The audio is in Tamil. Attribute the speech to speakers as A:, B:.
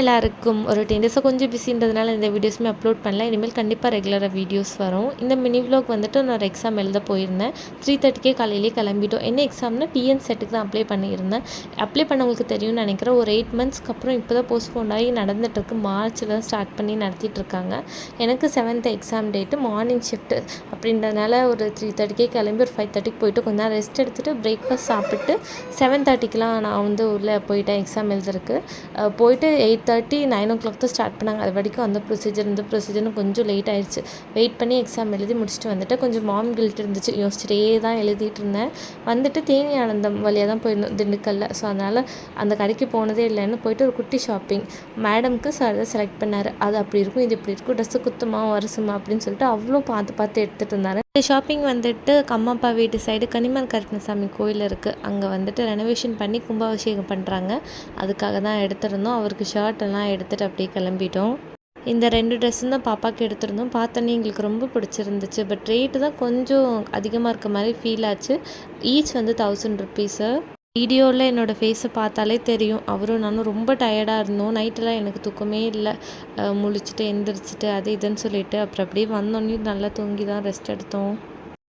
A: எல்லாருக்கும் ஒரு 10 டேஸாக கொஞ்சம் பிஸின்றதுனால இந்த வீடியோஸுமே அப்லோட் பண்ணல. இனிமேல் கண்டிப்பாக ரெகுலராக வீடியோஸ் வரும். இந்த மினி விலாக் வந்துட்டு நான் ஒரு எக்ஸாம் எழுத போயிருந்தேன். 3:30க்கே காலையிலேயே கிளம்பிட்டோம். என்ன எக்ஸாம்னா டிஎன் செட்டுக்கு தான் அப்ளை பண்ணியிருந்தேன். அப்ளை பண்ணவங்களுக்கு தெரியும்னு நினைக்கிறேன். ஒரு 8 மந்த்ஸ்க்கு அப்புறம் இப்போ தான் போஸ்ட்போன் ஆகி நடந்துகிட்ருக்கு. மார்ச்சில் தான் ஸ்டார்ட் பண்ணி நடத்திட்டுருக்காங்க. எனக்கு 7th exam date morning shift அப்படின்றதுனால ஒரு 3:30க்கே கிளம்பி ஒரு 5:30க்கு போயிட்டு கொஞ்ச நேரம் ரெஸ்ட் எடுத்துகிட்டு பிரேக்ஃபாஸ்ட் சாப்பிட்டு 7:30க்கெலாம் நான் வந்து உள்ளே போயிட்டேன் எக்ஸாம் எழுதுறதுக்கு. போயிட்டு 8:30 9 o'clock தான் ஸ்டார்ட் பண்ணாங்க. அது வரைக்கும் அந்த ப்ரொசீஜர் இந்த ப்ரொசீஜர்னு கொஞ்சம் லேட் ஆயிடுச்சு. வெயிட் பண்ணி எக்ஸாம் எழுதி முடிச்சுட்டு வந்துட்டு கொஞ்சம் மாம் கில்ட் இருந்துச்சு. யோசிச்சுட்டே தான் எழுதிட்டு இருந்தேன். வந்துட்டு தேனி ஆனந்தம் வழியாக தான் போயிருந்தோம் திண்டுக்கல்ல. ஸோ அதனால் அந்த கடைக்கு போனதே இல்லைன்னு போயிட்டு ஒரு குட்டி ஷாப்பிங் மேடம்க்கு சார் தான் செலக்ட் பண்ணார். அது அப்படி இருக்கும், இது இப்படி இருக்கும், ட்ரெஸ்ஸு குத்துமா வருஷமா அப்படின்னு சொல்லிட்டு அவ்வளோ பார்த்து எடுத்துகிட்டு இருந்தார். இந்த ஷாப்பிங் வந்துட்டு கம்மப்பா வீட்டு சைடு கனிமன் கருப்பணசாமி கோயில் இருக்குது. அங்கே வந்துட்டு ரெனோவேஷன் பண்ணி கும்பாபிஷேகம் பண்ணுறாங்க. அதுக்காக தான் எடுத்திருந்தோம். அவருக்கு ஷர்ட் எல்லாம் எடுத்துகிட்டு அப்படியே கிளம்பிட்டோம். இந்த 2 ட்ரெஸ்ஸும் தான் பாப்பாவுக்கு எடுத்திருந்தோம். பார்த்தோன்னே எங்களுக்கு ரொம்ப பிடிச்சிருந்துச்சு. பட் ரேட்டு தான் கொஞ்சம் அதிகமாக இருக்க மாதிரி ஃபீல் ஆச்சு. ஈச் வந்து 1000 ருபீஸு. வீடியோவில் என்னோடய ஃபேஸை பார்த்தாலே தெரியும். அவரும் நானும் ரொம்ப டயர்டாக இருந்தோம். நைட்டெல்லாம் எனக்கு தூக்கமே இல்லை. முழிச்சிட்டு எந்திரிச்சிட்டு அது இதுன்னு சொல்லிட்டு அப்புறம் அப்படியே வந்தோடனே நல்லா தூங்கி தான் ரெஸ்ட் எடுத்தோம்.